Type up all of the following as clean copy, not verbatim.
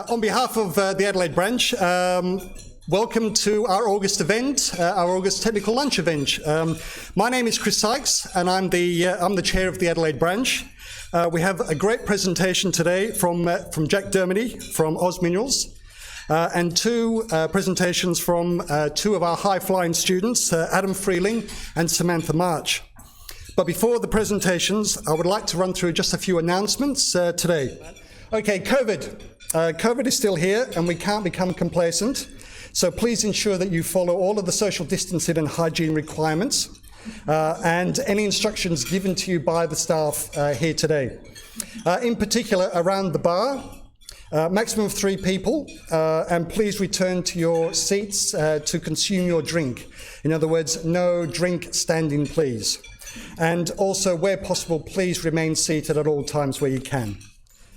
On behalf of the Adelaide branch, welcome to our August event, our August technical lunch event. My name is Chris Sykes, and I'm the chair of the Adelaide branch. We have a great presentation today from Jack Dermody from Oz Minerals, and two presentations from two of our high-flying students, Adam Freeling and Samantha March. But before the presentations, I would like to run through just a few announcements today. Okay, COVID. COVID is still here and we can't become complacent, so please ensure that you follow all of the social distancing and hygiene requirements and any instructions given to you by the staff here today. In particular, around the bar, maximum of 3 people, and please return to your seats to consume your drink. In other words, no drink standing, please. And also, where possible, please remain seated at all times where you can.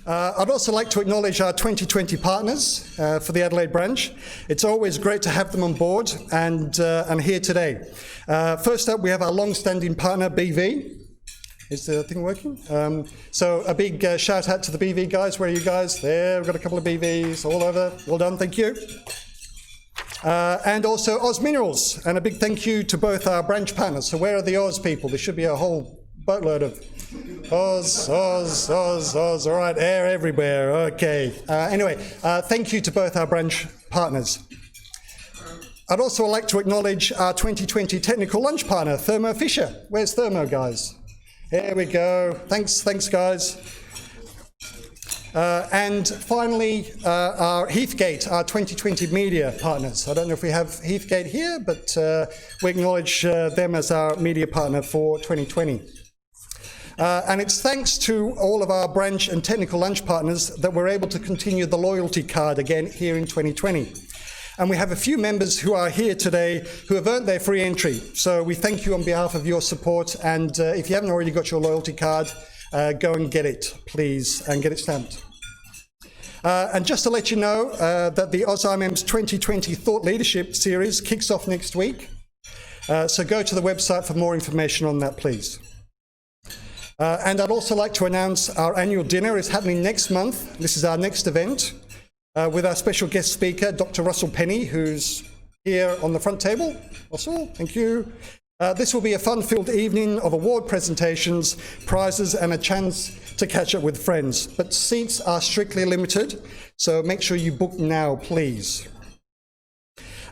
I'd also like to acknowledge our 2020 partners for the Adelaide branch. It's always great to have them on board and here today. First up, we have our long-standing partner, BV. Is the thing working? So a big shout out to the BV guys. Where are you guys? There, we've got a couple of BVs all over. Well done, thank you. And also Oz Minerals, and a big thank you to both our branch partners. So where are the Oz people? There should be a whole boatload of Oz, all right, air everywhere, okay. Anyway, thank you to both our branch partners. I'd also like to acknowledge our 2020 technical lunch partner, Thermo Fisher. Where's Thermo, guys? Here we go, thanks guys. And finally, our Heathgate, our 2020 media partners. I don't know if we have Heathgate here, but we acknowledge them as our media partner for 2020. And it's thanks to all of our branch and technical lunch partners that we're able to continue the loyalty card again here in 2020. And we have a few members who are here today who have earned their free entry. So we thank you on behalf of your support. And if you haven't already got your loyalty card, go and get it, please, and get it stamped. And just to let you know that the AusIMM's 2020 Thought Leadership Series kicks off next week. So go to the website for more information on that, please. And I'd also like to announce our annual dinner is happening next month. This is our next event with our special guest speaker, Dr. Russell Penny, who's here on the front table. Russell, thank you. This will be a fun-filled evening of award presentations, prizes, and a chance to catch up with friends. But seats are strictly limited, so make sure you book now, please.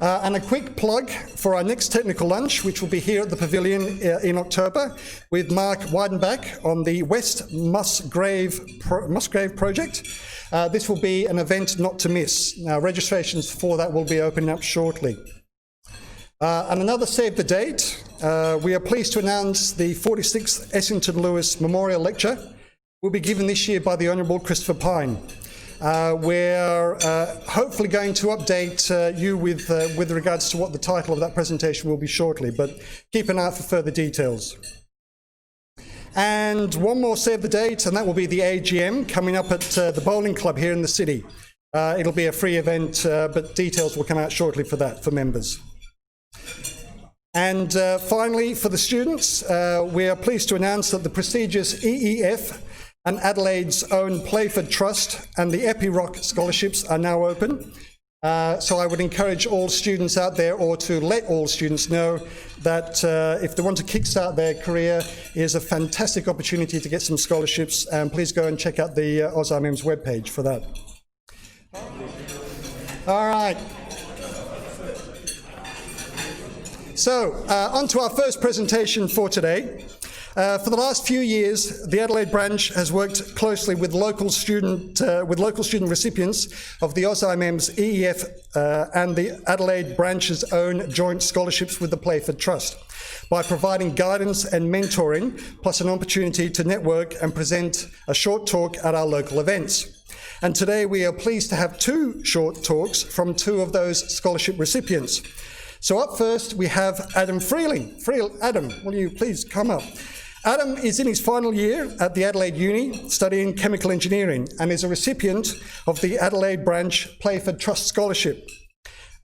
And a quick plug for our next technical lunch, which will be here at the Pavilion in October with Mark Weidenbach on the West Musgrave project. This will be an event not to miss. Now, registrations for that will be opening up shortly. And another save the date, we are pleased to announce the 46th Essington Lewis Memorial Lecture will be given this year by the Honourable Christopher Pyne. We're hopefully going to update you with regards to what the title of that presentation will be shortly, but keep an eye out for further details. And one more save the date, and that will be the AGM coming up at the bowling club here in the city. It'll be a free event, but details will come out shortly for that, for members. And finally, for the students, we are pleased to announce that the prestigious EEF and Adelaide's own Playford Trust and the EpiRock scholarships are now open. So I would encourage all students out there, or to let all students know that if they want to kickstart their career, here's a fantastic opportunity to get some scholarships, and please go and check out the AusIMM's webpage for that. All right. So, on to our first presentation for today. For the last few years, the Adelaide branch has worked closely with local student recipients of the AusIMM's EEF and the Adelaide branch's own joint scholarships with the Playford Trust by providing guidance and mentoring, plus an opportunity to network and present a short talk at our local events. And today we are pleased to have 2 short talks from 2 of those scholarship recipients. So up first, we have Adam Freeling. Adam, will you please come up? Adam is in his final year at the Adelaide Uni studying chemical engineering and is a recipient of the Adelaide branch Playford Trust Scholarship.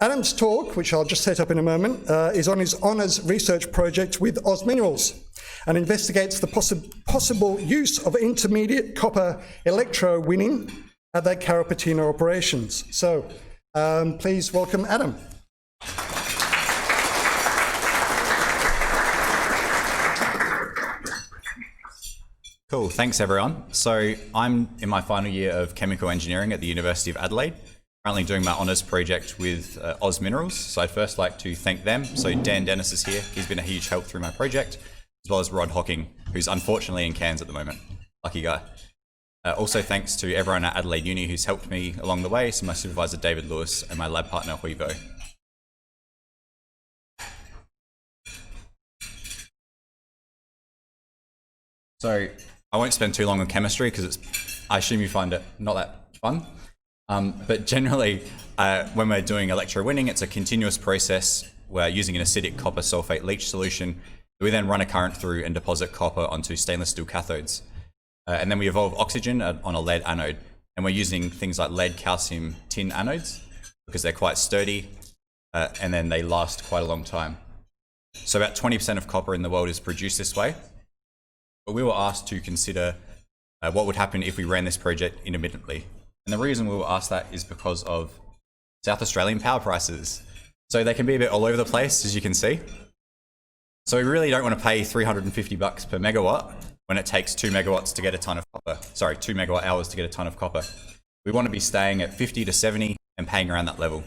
Adam's talk, which I'll just set up in a moment, is on his honours research project with Oz Minerals and investigates the possible use of intermediate copper electrowinning at their Carrapateena operations. So please welcome Adam. Cool, thanks everyone. So I'm in my final year of chemical engineering at the University of Adelaide, currently doing my honours project with Oz Minerals. So I'd first like to thank them. So Dan Dennis is here, he's been a huge help through my project, as well as Rod Hocking, who's unfortunately in Cairns at the moment. Lucky guy. Also thanks to everyone at Adelaide Uni who's helped me along the way, so my supervisor David Lewis and my lab partner Huivo. So I won't spend too long on chemistry because I assume you find it not that fun. But generally, when we're doing electrowinning, it's a continuous process. We're using an acidic copper sulfate leach solution. We then run a current through and deposit copper onto stainless steel cathodes. And then we evolve oxygen on a lead anode. And we're using things like lead, calcium, tin anodes because they're quite sturdy and then they last quite a long time. So about 20% of copper in the world is produced this way. But we were asked to consider what would happen if we ran this project intermittently. And the reason we were asked that is because of South Australian power prices. So they can be a bit all over the place, as you can see. So we really don't want to pay $350 per megawatt when it takes 2 megawatts to get a ton of copper. Sorry, 2 megawatt hours to get a ton of copper. We want to be staying at 50 to 70 and paying around that level.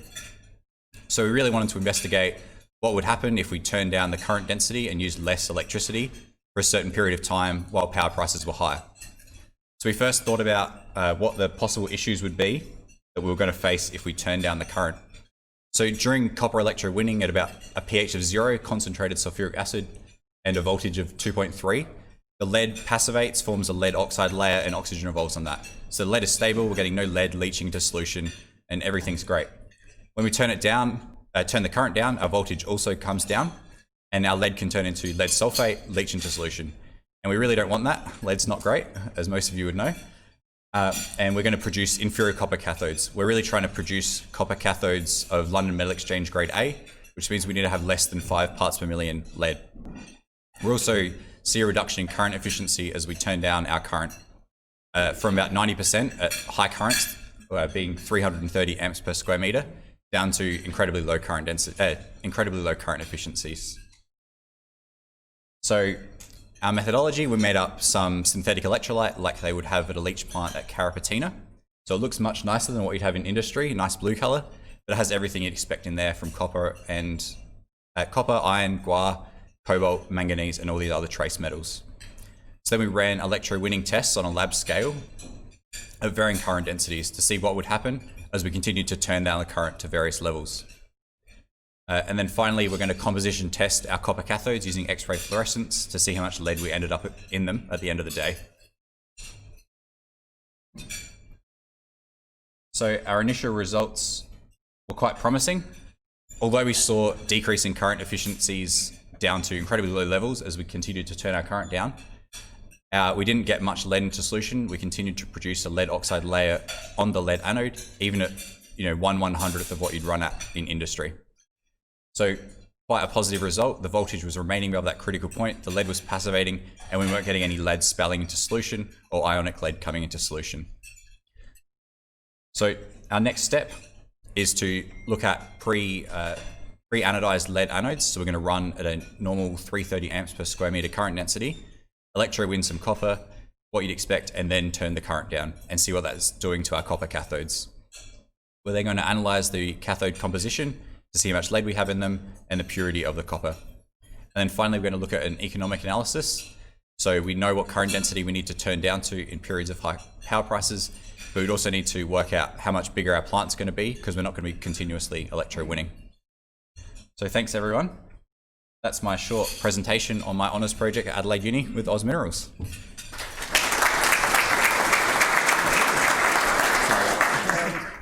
So we really wanted to investigate what would happen if we turned down the current density and used less electricity for a certain period of time while power prices were high. So we first thought about what the possible issues would be that we were going to face if we turned down the current. So during copper electrowinning at about a pH of 0, concentrated sulfuric acid, and a voltage of 2.3, the lead passivates, forms a lead oxide layer, and oxygen evolves on that. So the lead is stable, we're getting no lead leaching into solution, and everything's great. When we turn it down, turn the current down, our voltage also comes down, and our lead can turn into lead sulfate, leach into solution. And we really don't want that. Lead's not great, as most of you would know. And we're going to produce inferior copper cathodes. We're really trying to produce copper cathodes of London Metal Exchange grade A, which means we need to have less than 5 parts per million lead. We'll also see a reduction in current efficiency as we turn down our current from about 90% at high currents, being 330 amps per square meter, down to incredibly low current density, incredibly low current efficiencies. So our methodology, we made up some synthetic electrolyte like they would have at a leach plant at Carrapateena. So it looks much nicer than what you'd have in industry, nice blue color, but it has everything you'd expect in there from copper and copper, iron, guar, cobalt, manganese, and all these other trace metals. So then we ran electrowinning tests on a lab scale at varying current densities to see what would happen as we continued to turn down the current to various levels. And then finally, we're going to composition test our copper cathodes using X-ray fluorescence to see how much lead we ended up in them at the end of the day. So our initial results were quite promising. Although we saw decreasing current efficiencies down to incredibly low levels as we continued to turn our current down, we didn't get much lead into solution. We continued to produce a lead oxide layer on the lead anode, even at 1/100th of what you'd run at in industry. So quite a positive result. The voltage was remaining above that critical point, the lead was passivating, and we weren't getting any lead spalling into solution or ionic lead coming into solution. So our next step is to look at pre-anodized lead anodes. So we're going to run at a normal 330 amps per square meter current density, electrowin some copper, what you'd expect, and then turn the current down and see what that's doing to our copper cathodes. We're then going to analyze the cathode composition to see how much lead we have in them and the purity of the copper. And then finally, we're going to look at an economic analysis. So we know what current density we need to turn down to in periods of high power prices, but we'd also need to work out how much bigger our plant's going to be because we're not going to be continuously electrowinning. So thanks everyone. That's my short presentation on my honours project at Adelaide Uni with Oz Minerals.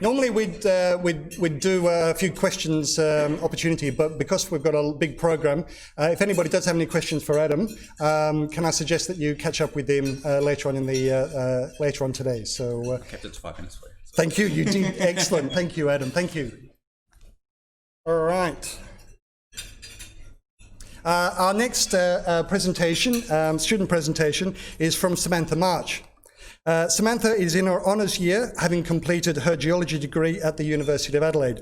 Normally we'd do a few questions opportunity, but because we've got a big program, if anybody does have any questions for Adam, can I suggest that you catch up with him later on today? So I kept it to 5 minutes for you. So. Thank you. You did excellent. Thank you, Adam. Thank you. All right. Our next presentation, student presentation, is from Samantha March. Samantha is in her honours year, having completed her geology degree at the University of Adelaide.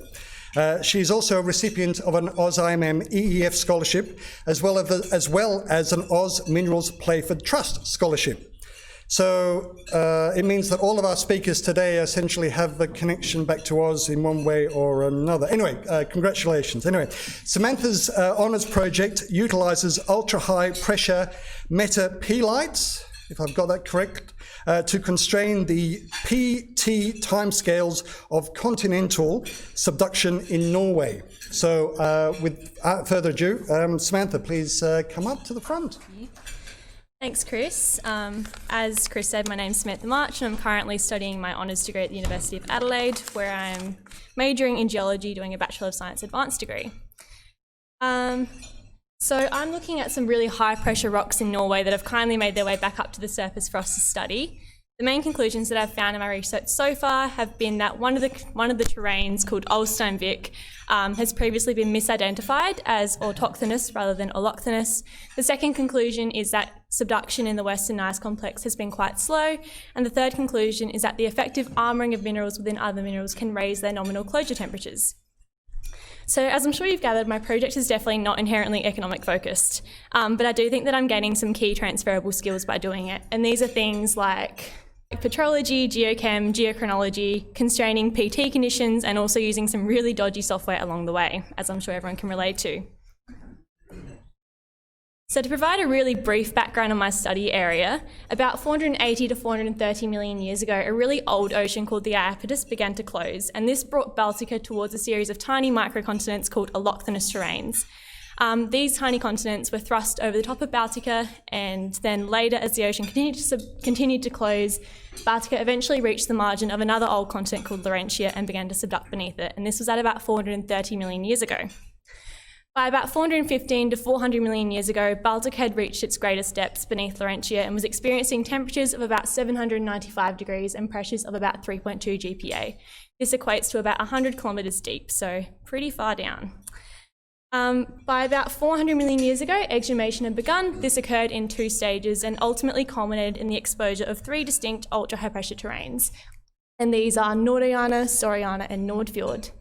She is also a recipient of an AusIMM EEF scholarship, as well as an Oz Minerals Playford Trust scholarship. So it means that all of our speakers today essentially have a connection back to Oz in one way or another. Anyway, congratulations. Anyway, Samantha's honours project utilises ultra-high pressure meta-P-lights, if I've got that correct, to constrain the PT timescales of continental subduction in Norway. So without further ado, Samantha, please come up to the front. Thanks, Chris. As Chris said, my name's Samantha March and I'm currently studying my honours degree at the University of Adelaide, where I'm majoring in geology, doing a Bachelor of Science advanced degree. So I'm looking at some really high pressure rocks in Norway that have kindly made their way back up to the surface for us to study. The main conclusions that I've found in my research so far have been that one of the terrains, called Ulsteinvik, has previously been misidentified as autochthonous rather than allochthonous. The second conclusion is that subduction in the Western Gneiss complex has been quite slow, and the third conclusion is that the effective armouring of minerals within other minerals can raise their nominal closure temperatures. So as I'm sure you've gathered, my project is definitely not inherently economic focused, but I do think that I'm gaining some key transferable skills by doing it, and these are things like petrology, geochem, geochronology, constraining PT conditions, and also using some really dodgy software along the way, as I'm sure everyone can relate to. So to provide a really brief background on my study area, about 480 to 430 million years ago, a really old ocean called the Iapetus began to close, and this brought Baltica towards a series of tiny microcontinents called allochthonous terrains. These tiny continents were thrust over the top of Baltica, and then later, as the ocean continued to close, Baltica eventually reached the margin of another old continent called Laurentia and began to subduct beneath it, and this was at about 430 million years ago. By about 415 to 400 million years ago, Baltic had reached its greatest depths beneath Laurentia and was experiencing temperatures of about 795 degrees and pressures of about 3.2 GPa. This equates to about 100 kilometres deep, so pretty far down. By about 400 million years ago, exhumation had begun. This occurred in two stages and ultimately culminated in the exposure of three distinct ultra-high pressure terrains. And these are Nordøyane, Soriana and Nordfjord.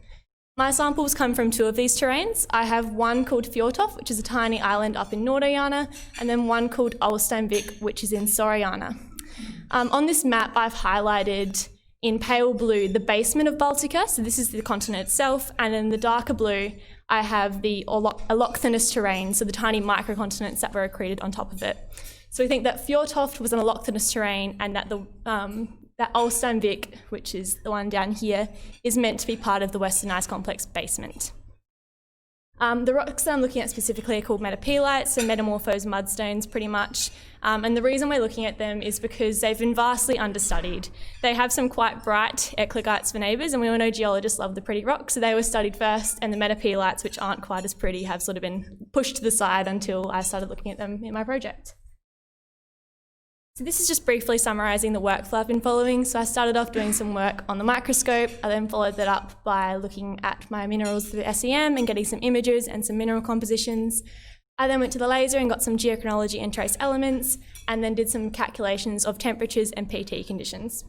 My samples come from two of these terrains. I have one called Fjordtoft, which is a tiny island up in Nordøyane, and then one called Ulsteinvik, which is in Soriana. On this map, I've highlighted in pale blue the basement of Baltica, so this is the continent itself, and in the darker blue, I have the allochthonous terrain, so the tiny microcontinents that were accreted on top of it. So we think that Fjordtoft was an allochthonous terrain, and that that Ulsteinvik, which is the one down here, is meant to be part of the Western Gneiss complex basement. The rocks that I'm looking at specifically are called metapelites, so metamorphosed mudstones pretty much. And the reason we're looking at them is because they've been vastly understudied. They have some quite bright eclogites for neighbours, and we all know geologists love the pretty rocks, so they were studied first, and the metapelites, which aren't quite as pretty, have sort of been pushed to the side until I started looking at them in my project. So this is just briefly summarising the workflow I've been following. So I started off doing some work on the microscope. I then followed that up by looking at my minerals through SEM and getting some images and some mineral compositions. I then went to the laser and got some geochronology and trace elements, and then did some calculations of temperatures and PT conditions.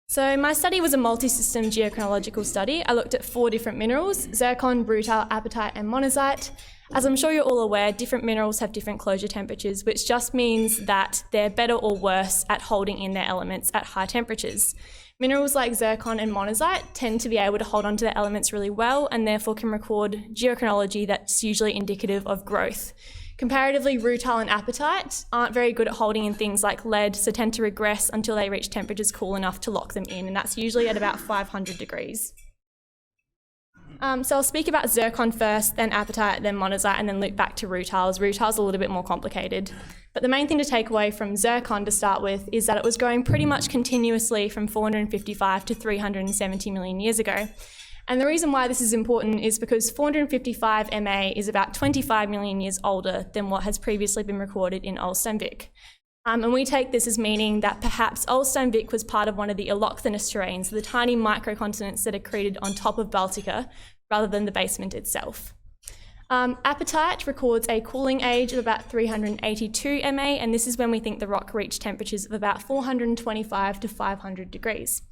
So my study was a multi-system geochronological study. I looked at 4 different minerals: zircon, rutile, apatite and monazite. As I'm sure you're all aware, different minerals have different closure temperatures, which just means that they're better or worse at holding in their elements at high temperatures. Minerals like zircon and monazite tend to be able to hold onto their elements really well, and therefore can record geochronology that's usually indicative of growth. Comparatively, rutile and apatite aren't very good at holding in things like lead, so tend to regress until they reach temperatures cool enough to lock them in, and that's usually at about 500 degrees. So I'll speak about zircon first, then apatite, then monazite, and then loop back to rutiles. Rutile's a little bit more complicated. But the main thing to take away from zircon to start with is that it was growing pretty much continuously from 455 to 370 million years ago. And the reason why this is important is because 455 MA is about 25 million years older than what has previously been recorded in Ulsteinvik. And we take this as meaning that perhaps Ulsteinvik was part of one of the allochthonous terrains, the tiny microcontinents that accreted on top of Baltica, rather than the basement itself. Apatite records a cooling age of about 382 MA, and this is when we think the rock reached temperatures of about 425 to 500 degrees.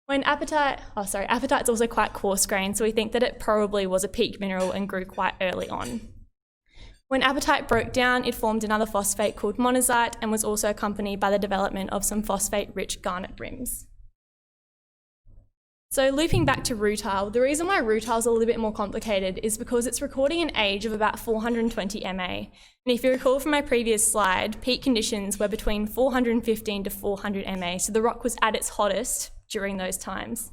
Apatite's also quite coarse grained, so we think that it probably was a peak mineral and grew quite early on. When apatite broke down, it formed another phosphate called monazite and was also accompanied by the development of some phosphate-rich garnet rims. So looping back to rutile, the reason why rutile is a little bit more complicated is because it's recording an age of about 420 MA. And if you recall from my previous slide, peak conditions were between 415 to 400 MA, so the rock was at its hottest during those times.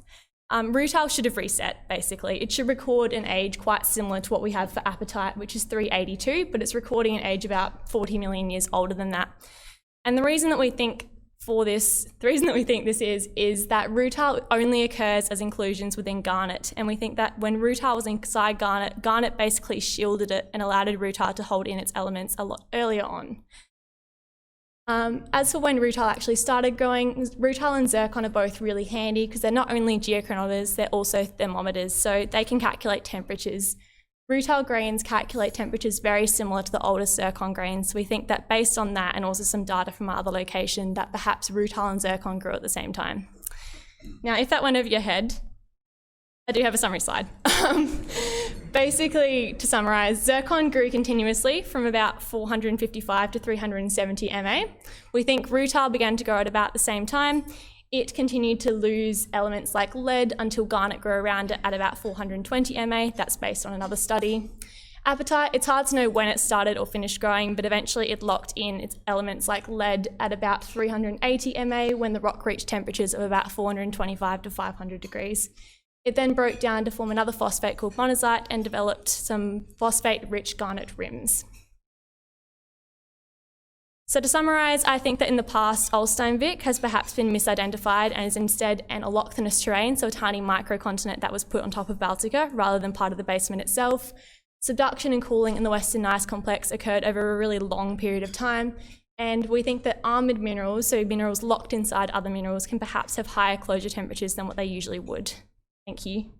Rutile should have reset, basically. It should record an age quite similar to what we have for apatite, which is 382, but it's recording an age about 40 million years older than that. And the reason that we think this is that rutile only occurs as inclusions within garnet, and we think that when rutile was inside garnet, garnet basically shielded it and allowed rutile to hold in its elements a lot earlier on. As for when rutile actually started growing, rutile and zircon are both really handy because they're not only geochronometers, they're also thermometers, so they can calculate temperatures. Rutile grains calculate temperatures very similar to the older zircon grains, so we think that based on that and also some data from our other location, that perhaps rutile and zircon grew at the same time. Now, if that went over your head, I do have a summary slide. Basically, to summarise, zircon grew continuously from about 455 to 370 MA. We think rutile began to grow at about the same time. It continued to lose elements like lead until garnet grew around it at about 420 MA. That's based on another study. Apatite, it's hard to know when it started or finished growing, but eventually it locked in its elements like lead at about 380 MA when the rock reached temperatures of about 425 to 500 degrees. It then broke down to form another phosphate called monazite and developed some phosphate-rich garnet rims. So to summarise, I think that in the past, Ulsteinvik has perhaps been misidentified and is instead an allochthonous terrain, so a tiny microcontinent that was put on top of Baltica rather than part of the basement itself. Subduction and cooling in the Western Gneiss complex occurred over a really long period of time, and we think that armoured minerals, so minerals locked inside other minerals, can perhaps have higher closure temperatures than what they usually would. Thank you.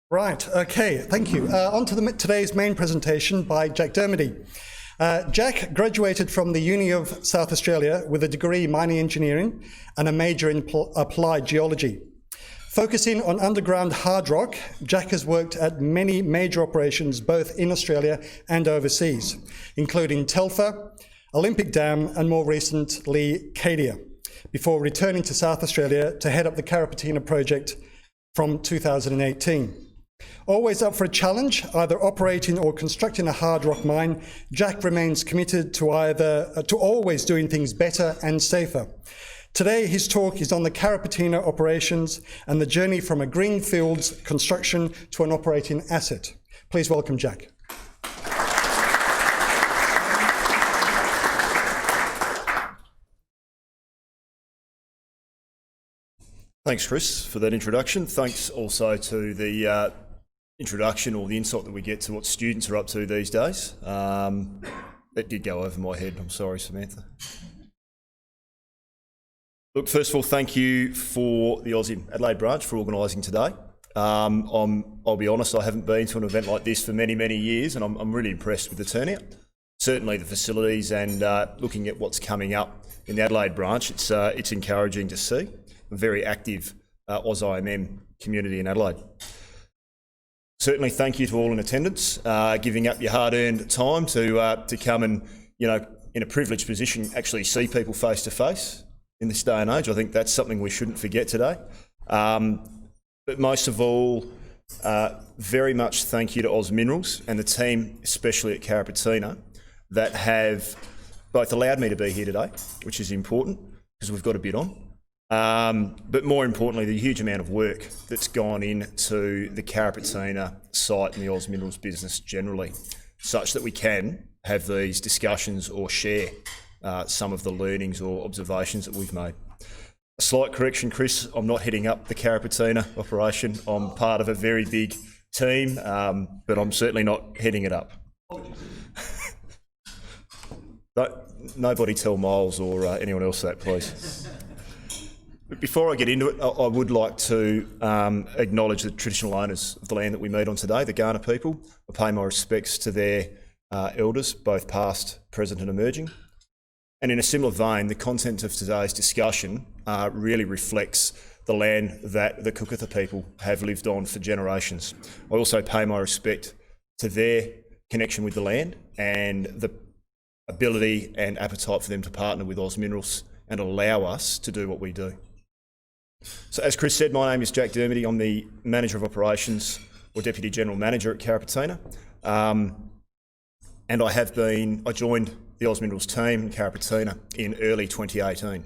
Right, okay, thank you. On to today's main presentation by Jack Dermody. Jack graduated from the Uni of South Australia with a degree in mining engineering and a major in applied geology. Focusing on underground hard rock, Jack has worked at many major operations both in Australia and overseas, including Telfer, Olympic Dam, and more recently Cadia, before returning to South Australia to head up the Carrapateena project from 2018. Always up for a challenge, either operating or constructing a hard rock mine, Jack remains committed to always doing things better and safer. Today, his talk is on the Carrapateena operations and the journey from a greenfield construction to an operating asset. Please welcome Jack. Thanks, Chris, for that introduction. Thanks also to the introduction or the insight that we get to what students are up to these days. That did go over my head. I'm sorry, Samantha. Look, first of all, thank you for the Aussie Adelaide branch for organising today. I'll be honest, I haven't been to an event like this for many, many years, and I'm really impressed with the turnout. Certainly the facilities and looking at what's coming up in the Adelaide branch, it's encouraging to see. A very active AusIMM community in Adelaide. Certainly thank you to all in attendance, giving up your hard-earned time to come and, in a privileged position, actually see people face to face in this day and age. I think that's something we shouldn't forget today. But most of all, very much thank you to Oz Minerals and the team, especially at Carrapateena, that have both allowed me to be here today, which is important because we've got a bit on. But more importantly, the huge amount of work that's gone into the Carrapateena site and the Oz Minerals business generally, such that we can have these discussions or share some of the learnings or observations that we've made. A slight correction, Chris, I'm not heading up the Carrapateena operation. I'm part of a very big team, but I'm certainly not heading it up. Nobody tell Miles or anyone else that, please. But before I get into it, I would like to acknowledge the traditional owners of the land that we meet on today, the Kaurna people. I pay my respects to their elders, both past, present and emerging. And in a similar vein, the content of today's discussion really reflects the land that the Cookitha people have lived on for generations. I also pay my respect to their connection with the land and the ability and appetite for them to partner with Oz Minerals and allow us to do what we do. So as Chris said, my name is Jack Dermody. I'm the Manager of Operations or Deputy General Manager at Carrapateena. And I joined the Oz Minerals team in Carrapateena in early 2018.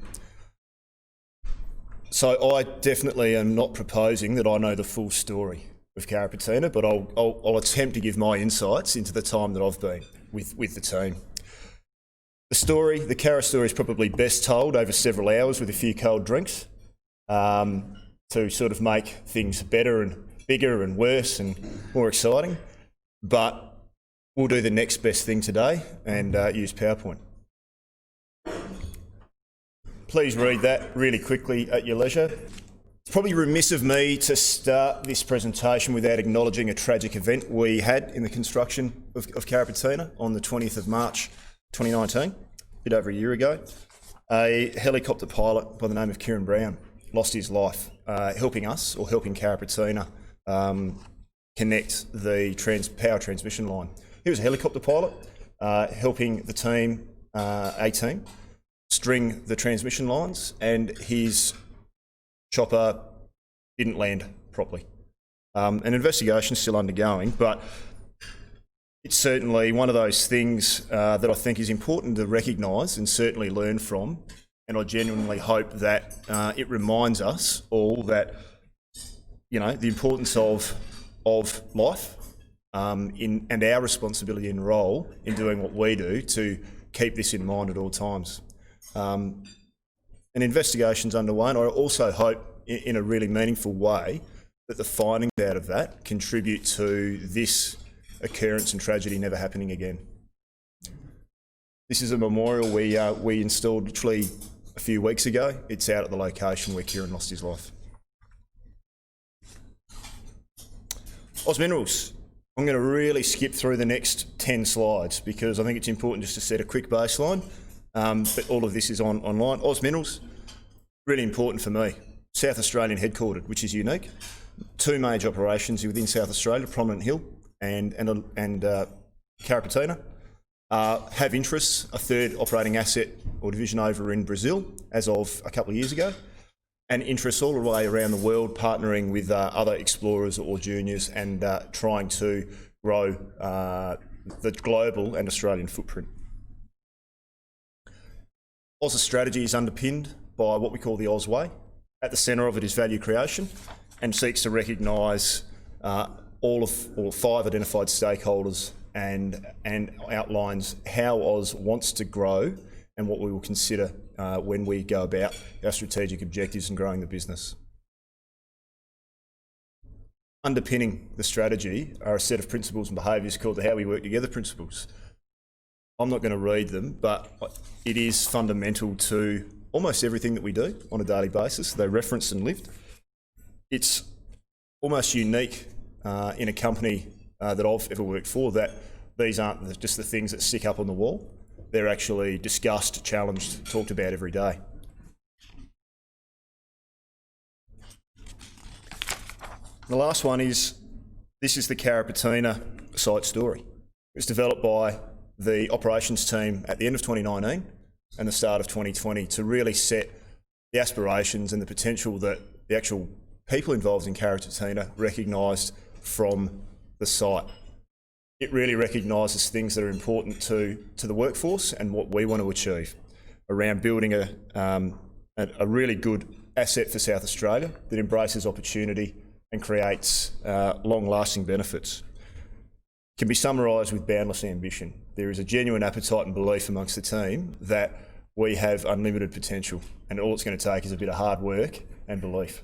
So I definitely am not proposing that I know the full story of Carrapateena, but I'll attempt to give my insights into the time that I've been with the team. The Carra story is probably best told over several hours with a few cold drinks to sort of make things better and bigger and worse and more exciting. But we'll do the next best thing today and use PowerPoint. Please read that really quickly at your leisure. It's probably remiss of me to start this presentation without acknowledging a tragic event we had in the construction of Carrapateena on the 20th of March 2019, a bit over a year ago. A helicopter pilot by the name of Kieran Brown lost his life helping Carrapateena connect the power transmission line. He was a helicopter pilot helping the team, string the transmission lines, and his chopper didn't land properly. An investigation's still undergoing, but it's certainly one of those things that I think is important to recognise and certainly learn from. And I genuinely hope that it reminds us all that, you know, the importance of life and our responsibility and role in doing what we do to keep this in mind at all times. An investigation's underway, and I also hope in a really meaningful way that the findings out of that contribute to this occurrence and tragedy never happening again. This is a memorial we installed literally a few weeks ago. It's out at the location where Kieran lost his life. Oz Minerals. I'm going to really skip through the next 10 slides because I think it's important just to set a quick baseline. But all of this is online. Oz Minerals, really important for me. South Australian headquartered, which is unique. Two major operations within South Australia, Prominent Hill and Carrapateena. Have interests, a third operating asset or division over in Brazil as of a couple of years ago, and interests all the way around the world, partnering with other explorers or juniors and trying to grow the global and Australian footprint. Oz's strategy is underpinned by what we call the Oz Way. At the centre of it is value creation and seeks to recognise all 5 identified stakeholders and outlines how Oz wants to grow and what we will consider when we go about our strategic objectives in growing the business. Underpinning the strategy are a set of principles and behaviours called the How We Work Together principles. I'm not going to read them, but it is fundamental to almost everything that we do on a daily basis. They're referenced and lived. It's almost unique in a company that I've ever worked for that these aren't just the things that stick up on the wall. They're actually discussed, challenged, talked about every day. The last one is, this is the Carrapateena site story. It was developed by the operations team at the end of 2019 and the start of 2020 to really set the aspirations and the potential that the actual people involved in Carrapateena recognised from the site. It really recognises things that are important to the workforce and what we want to achieve around building a really good asset for South Australia that embraces opportunity and creates long-lasting benefits. It can be summarised with boundless ambition. There is a genuine appetite and belief amongst the team that we have unlimited potential, and all it's going to take is a bit of hard work and belief.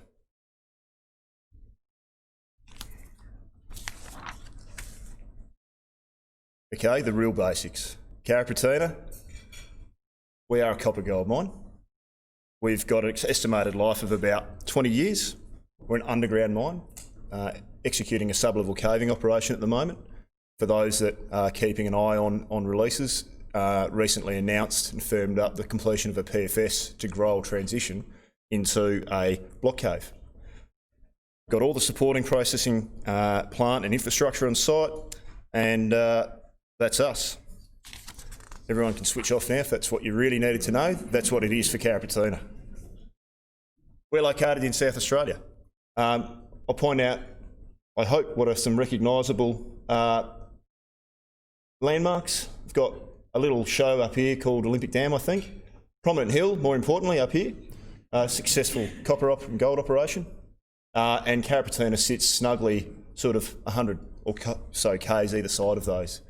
Okay, the real basics. Carrapateena, we are a copper gold mine. We've got an estimated life of about 20 years. We're an underground mine, executing a sub-level caving operation at the moment. For those that are keeping an eye on releases, recently announced and firmed up the completion of a PFS to grow transition into a block cave. Got all the supporting processing plant and infrastructure on site, and that's us. Everyone can switch off now if that's what you really needed to know. That's what it is for Carrapateena. We're located in South Australia. I'll point out, I hope, what are some recognisable landmarks. We've got a little show up here called Olympic Dam, I think. Prominent hill, more importantly, up here. Successful copper and gold operation. And Carrapateena sits snugly sort of 100 or so k's either side of those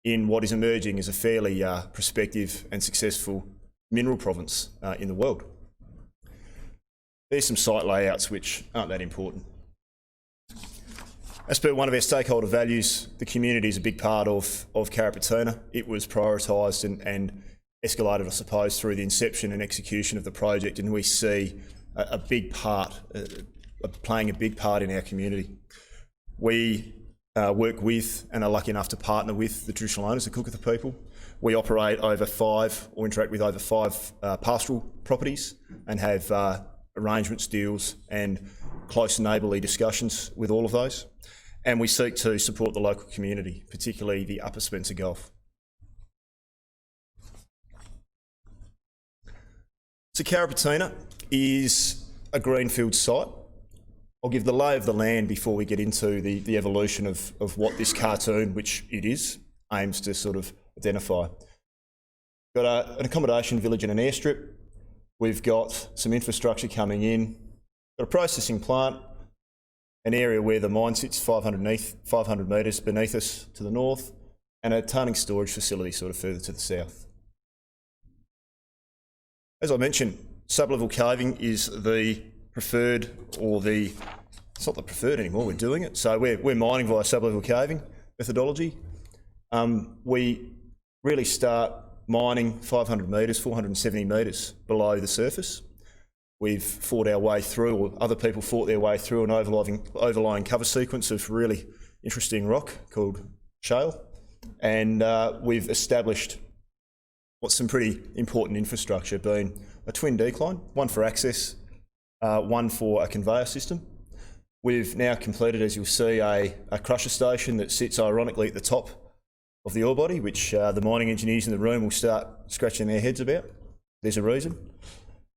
in what is emerging as a fairly prospective and successful mineral province in the world. There's some site layouts which aren't that important. As per one of our stakeholder values, the community is a big part of Carrapateena. It was prioritised and escalated, I suppose, through the inception and execution of the project, and we see a big part, playing a big part in our community. We work with and are lucky enough to partner with the traditional owners, the Cookatha people. We operate over 5 or interact with over 5 pastoral properties and have arrangements, deals and close neighbourly discussions with all of those. And we seek to support the local community, particularly the Upper Spencer Gulf. So Carrapateena is a greenfield site. I'll give the lay of the land before we get into the evolution of what this cartoon, which it is, aims to sort of identify. We've got an accommodation village and an airstrip. We've got some infrastructure coming in. Got a processing plant, an area where the mine sits 500 metres beneath us to the north, and a tailings storage facility sort of further to the south. As I mentioned, sub-level caving is the preferred, or it's not the preferred anymore, we're doing it. So we're mining via sub-level caving methodology. We really start mining 500 metres, 470 metres below the surface. We've fought our way through, or other people fought their way through an overlying cover sequence of really interesting rock called shale. And we've established what's some pretty important infrastructure, being a twin decline, one for access, one for a conveyor system. We've now completed, as you'll see, a crusher station that sits ironically at the top of the ore body, which the mining engineers in the room will start scratching their heads about. There's a reason.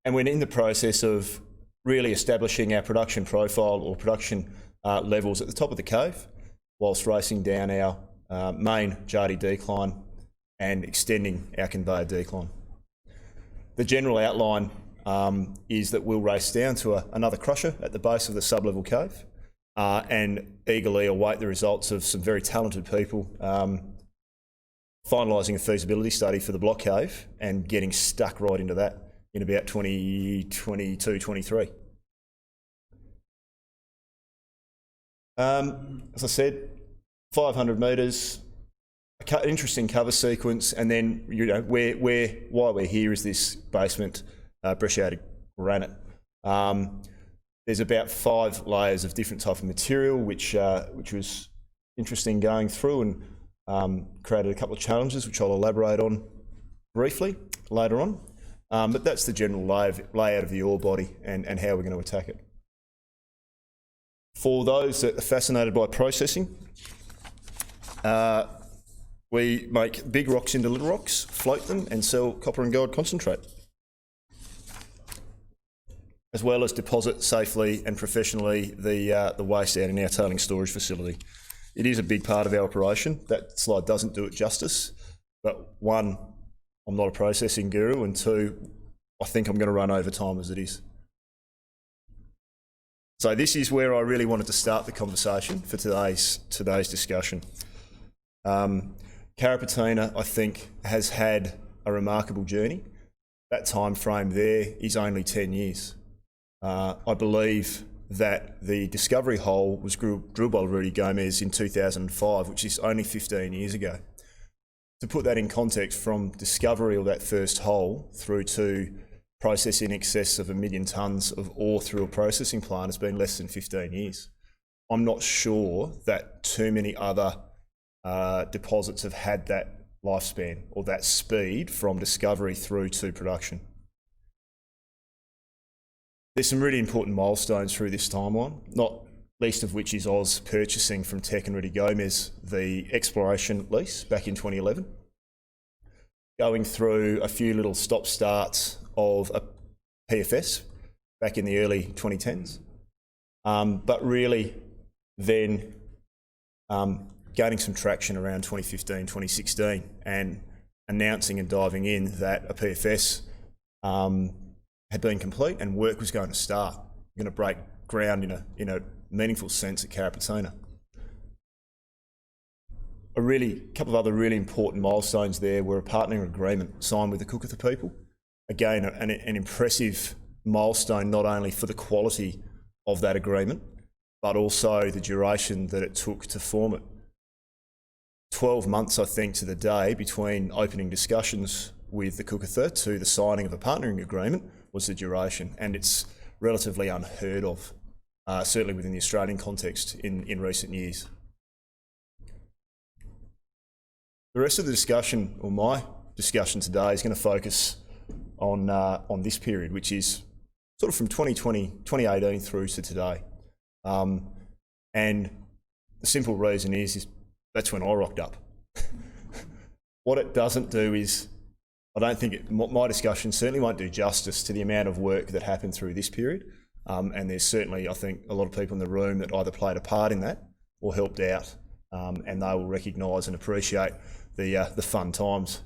And we're in the process of really establishing our production profile or production levels at the top of the cave, whilst racing down our main Jardy decline and extending our conveyor decline. The general outline is that we'll race down to another crusher at the base of the sub-level cave and eagerly await the results of some very talented people finalising a feasibility study for the block cave and getting stuck right into that in about 2022, 23. As I said, 500 metres, an interesting cover sequence, and then why we're here is this basement brecciated granite. There's about 5 layers of different type of material, which was interesting going through and created a couple of challenges, which I'll elaborate on briefly later on. But that's the general layout of the ore body and how we're going to attack it. For those that are fascinated by processing, we make big rocks into little rocks, float them and sell copper and gold concentrate, as well as deposit safely and professionally the waste out in our tailings storage facility. It is a big part of our operation. That slide doesn't do it justice, but 1, I'm not a processing guru, and 2, I think I'm going to run over time as it is. So this is where I really wanted to start the conversation for today's discussion. Carrapateena, I think, has had a remarkable journey. That time frame there is only 10 years. I believe that the discovery hole was drilled by Rudy Gomez in 2005, which is only 15 years ago. To put that in context, from discovery of that first hole through to process in excess of 1 million tonnes of ore through a processing plant has been less than 15 years. I'm not sure that too many other deposits have had that lifespan or that speed from discovery through to production. There's some really important milestones through this timeline, not least of which is Oz purchasing from Teck and Rudy Gomez the exploration lease back in 2011, going through a few little stop-starts of a PFS back in the early 2010s, but really then gaining some traction around 2015, 2016 and announcing and diving in that a PFS had been complete and work was going to start, going to break ground in a meaningful sense at Carrapateena. A couple of other really important milestones there were a partnering agreement signed with the Cookatha people. Again, an impressive milestone not only for the quality of that agreement, but also the duration that it took to form it. 12 months, I think, to the day between opening discussions with the Cookatha to the signing of a partnering agreement was the duration, and it's relatively unheard of, certainly within the Australian context in recent years. The rest of the discussion, or my discussion today, is going to focus on this period, which is sort of from 2018 through to today. And the simple reason is that's when I rocked up. What it doesn't do is, I don't think my discussion certainly won't do justice to the amount of work that happened through this period. And there's certainly, I think, a lot of people in the room that either played a part in that or helped out, and they will recognise and appreciate the fun times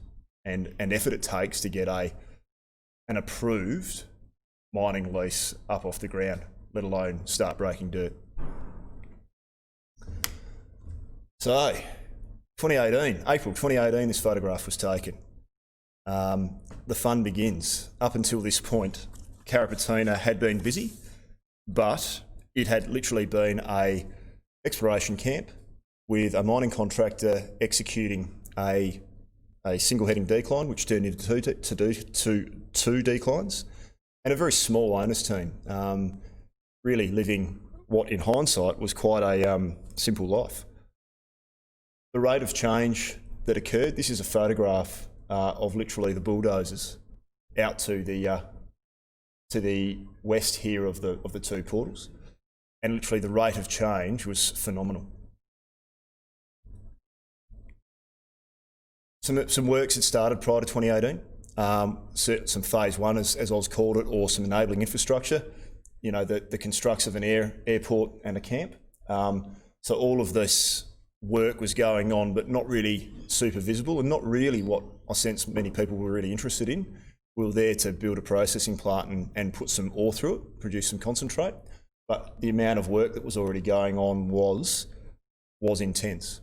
and effort it takes to get an approved mining lease up off the ground, let alone start breaking dirt. So, 2018, April 2018, this photograph was taken. The fun begins. Up until this point, Carrapateena had been busy, but it had literally been an exploration camp with a mining contractor executing a single heading decline, which turned into two declines, and a very small owners team, really living what in hindsight was quite a simple life. The rate of change that occurred, this is a photograph of literally the bulldozers out to the west here of the two portals, and literally the rate of change was phenomenal. Some works had started prior to 2018, some phase one, as Oz called it, or some enabling infrastructure, you know, the constructs of an airport and a camp. So all of this work was going on, but not really super visible, and not really what I sense many people were really interested in. We were there to build a processing plant and put some ore through it, produce some concentrate, but the amount of work that was already going on was intense.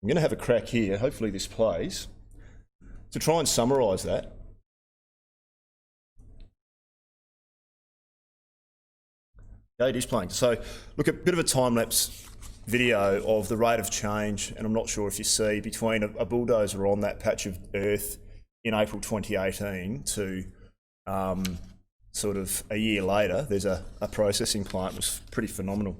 I'm going to have a crack here, hopefully this plays, to try and summarise that. Okay, it is playing. So look, a bit of a time-lapse video of the rate of change, and I'm not sure if you see, between a bulldozer on that patch of earth in April 2018 to sort of a year later, there's a processing plant. It was pretty phenomenal.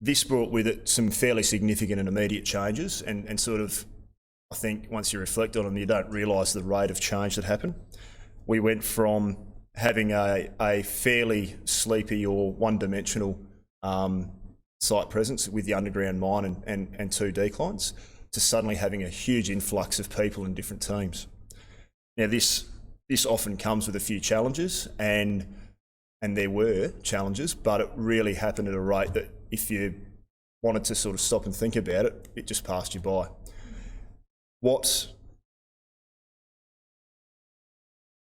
This brought with it some fairly significant and immediate changes, and sort of, I think once you reflect on them, you don't realise the rate of change that happened. We went from having a fairly sleepy or one-dimensional site presence with the underground mine and two declines, to suddenly having a huge influx of people in different teams. Now this often comes with a few challenges, and there were challenges, but it really happened at a rate that if you wanted to sort of stop and think about it, it just passed you by.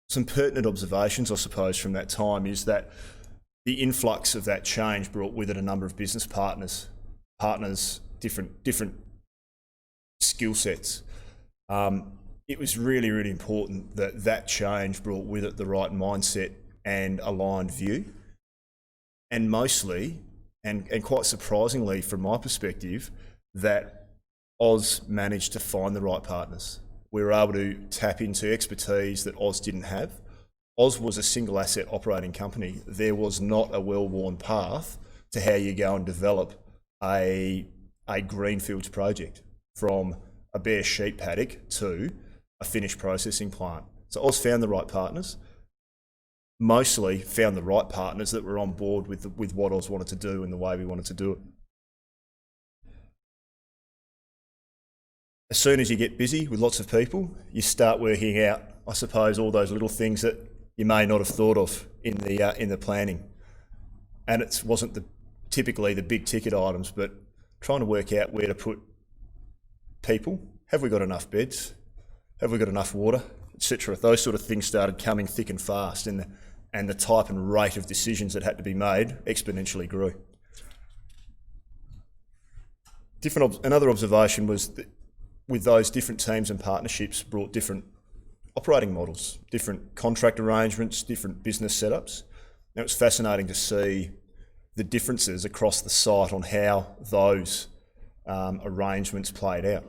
Some pertinent observations, I suppose, from that time is that the influx of that change brought with it a number of business partners, different skill sets. It was really, really important that change brought with it the right mindset and aligned view, and mostly, and quite surprisingly from my perspective, that Oz managed to find the right partners. We were able to tap into expertise that Oz didn't have. Oz was a single asset operating company. There was not a well-worn path to how you go and develop a Greenfields project from a bare sheep paddock to a finished processing plant. So Oz found the right partners, mostly found the right partners that were on board with what Oz wanted to do and the way we wanted to do it. As soon as you get busy with lots of people, you start working out, I suppose, all those little things that you may not have thought of in the planning. And it wasn't typically the big ticket items, but trying to work out where to put people. Have we got enough beds? Have we got enough water? Etc. Those sort of things started coming thick and fast, and the type and rate of decisions that had to be made exponentially grew. Another observation was that with those different teams and partnerships brought different operating models, different contract arrangements, different business setups. And it was fascinating to see the differences across the site on how those arrangements played out.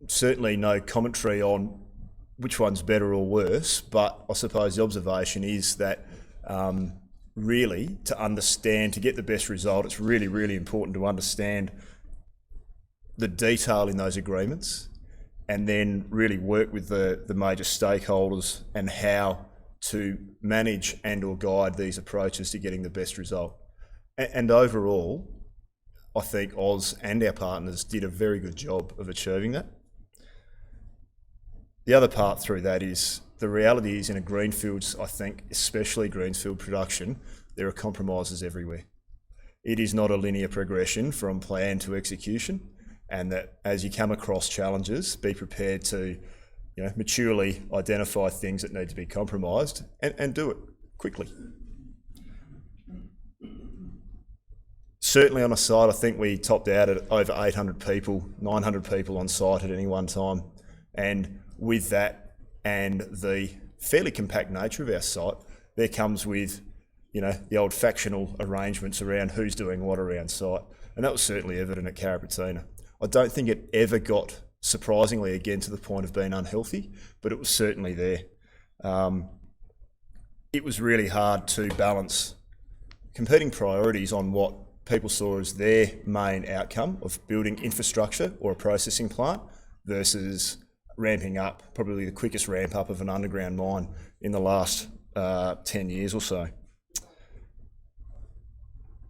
Certainly no commentary on which one's better or worse, but I suppose the observation is that really to understand, to get the best result, it's really, really important to understand the detail in those agreements and then really work with the major stakeholders and how to manage and or guide these approaches to getting the best result. And overall, I think Oz and our partners did a very good job of achieving that. The other part through that is the reality is in a Greenfields, I think, especially Greenfield production, there are compromises everywhere. It is not a linear progression from plan to execution, and that as you come across challenges, be prepared to maturely identify things that need to be compromised and do it quickly. Certainly on a site, I think we topped out at over 800 people, 900 people on site at any one time. And with that and the fairly compact nature of our site, there comes with, the old factional arrangements around who's doing what around site. And that was certainly evident at Carrapateena. I don't think it ever got, surprisingly, again, to the point of being unhealthy, but it was certainly there. It was really hard to balance competing priorities on what people saw as their main outcome of building infrastructure or a processing plant versus ramping up, probably the quickest ramp up of an underground mine in the last 10 years or so.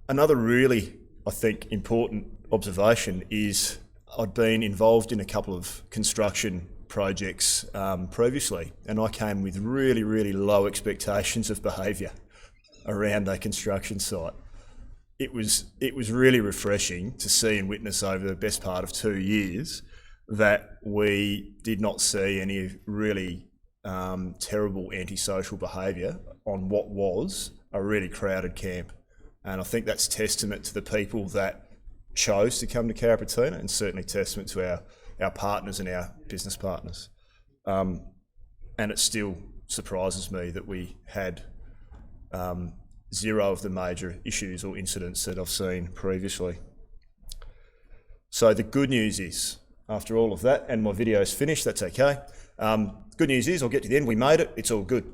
Another really, I think, important observation is I'd been involved in a couple of construction projects previously, and I came with really, really low expectations of behaviour around a construction site. It was really refreshing to see and witness over the best part of 2 years that we did not see any really terrible antisocial behaviour on what was a really crowded camp. And I think that's testament to the people that chose to come to Carrapateena, and certainly testament to our partners and our business partners. And it still surprises me that we had zero of the major issues or incidents that I've seen previously. So the good news is, after all of that, and my video's finished, that's okay. Good news is, I'll get to the end, we made it, it's all good.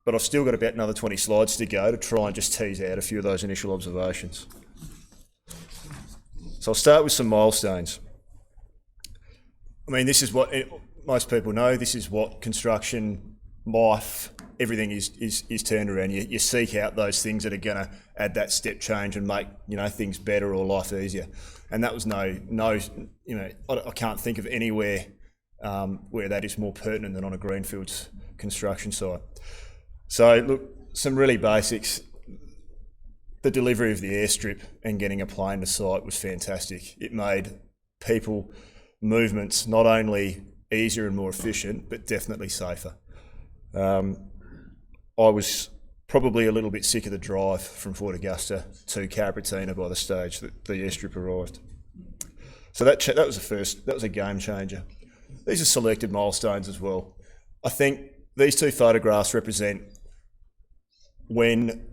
But I've still got about another 20 slides to go to try and just tease out a few of those initial observations. So I'll start with some milestones. I mean, this is what most people know, this is what construction, life, everything is turned around. You seek out those things that are going to add that step change and make things better or life easier. And that was I can't think of anywhere where that is more pertinent than on a Greenfields construction site. So look, some really basics. The delivery of the airstrip and getting a plane to site was fantastic. It made people movements not only easier and more efficient, but definitely safer. I was probably a little bit sick of the drive from Fort Augusta to Carrapateena by the stage that the airstrip arrived. So that was a game changer. These are selected milestones as well. I think these two photographs represent when,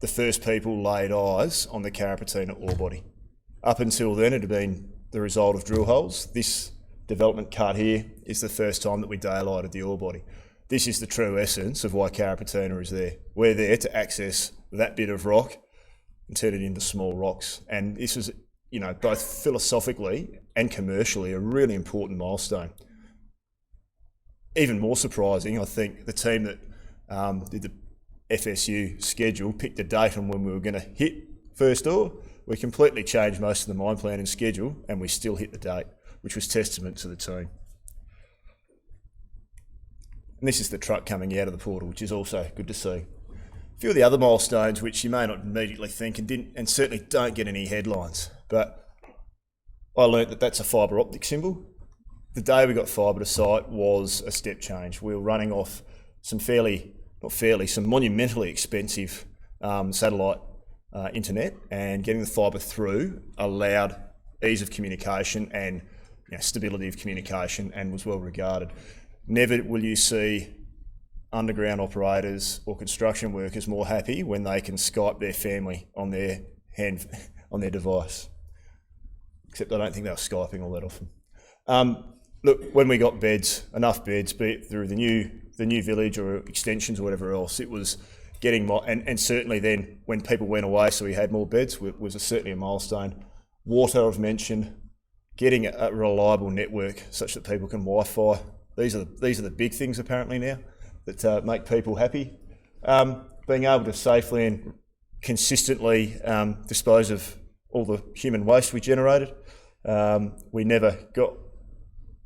the first people laid eyes on the Carrapateena ore body. Up until then, it had been the result of drill holes. This development cut here is the first time that we daylighted the ore body. This is the true essence of why Carrapateena is there. We're there to access that bit of rock and turn it into small rocks. And this was, you know, both philosophically and commercially a really important milestone. Even more surprising, I think, the team that did the FSU schedule picked a date on when we were going to hit first ore. We completely changed most of the mine plan and schedule, and we still hit the date, which was testament to the team. And this is the truck coming out of the portal, which is also good to see. A few of the other milestones, which you may not immediately think and certainly don't get any headlines, but I learnt that that's a fibre optic symbol. The day we got fibre to site was a step change. We were running off some some monumentally expensive satellite internet, and getting the fibre through allowed ease of communication and stability of communication, and was well regarded. Never will you see underground operators or construction workers more happy when they can Skype their family on their device. Except I don't think they were Skyping all that often. Look, when we got enough beds, be it through the new village or extensions or whatever else, it was getting more, and certainly then when people went away, so we had more beds, was certainly a milestone. Water, I've mentioned, getting a reliable network such that people can Wi-Fi. These are the big things apparently now that make people happy. Being able to safely and consistently dispose of all the human waste we generated. We never got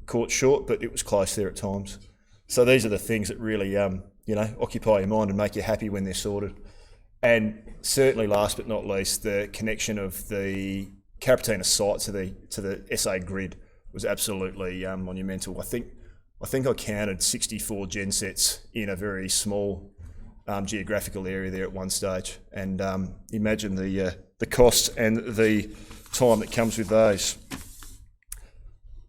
caught short, but it was close there at times. So these are the things that really occupy your mind and make you happy when they're sorted. And certainly last but not least, the connection of the Carrapateena site to the SA grid was absolutely monumental. I think I counted 64 gensets in a very small geographical area there at one stage, and imagine the cost and the time that comes with those.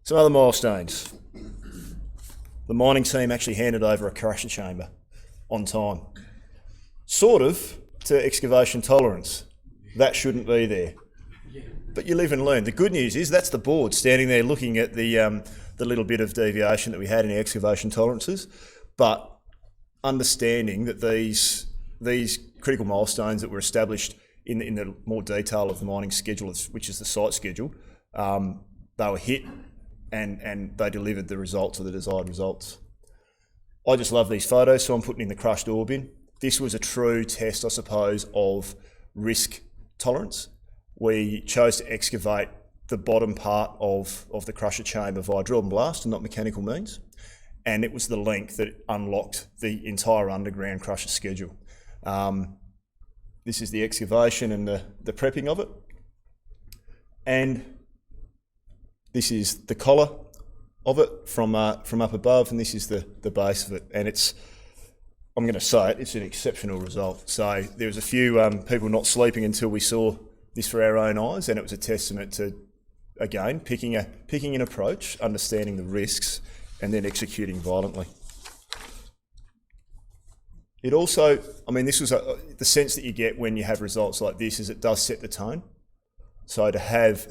Some other milestones. The mining team actually handed over a crusher chamber on time. Sort of to excavation tolerance. That shouldn't be there. But you live and learn. The good news is that's the board standing there looking at the little bit of deviation that we had in the excavation tolerances, but understanding that these critical milestones that were established in the more detail of the mining schedule, which is the site schedule, they were hit and they delivered the results or the desired results. I just love these photos, so I'm putting in the crushed ore bin. This was a true test, I suppose, of risk tolerance. We chose to excavate the bottom part of the crusher chamber via drill and blast and not mechanical means. And it was the length that unlocked the entire underground crusher schedule. This is the excavation and the prepping of it. And this is the collar of it from up above, and this is the base of it. And I'm going to say it's an exceptional result. So there was a few people not sleeping until we saw this for our own eyes, and it was a testament to, again, picking an approach, understanding the risks, and then executing violently. It also, this was the sense that you get when you have results like this is it does set the tone. So to have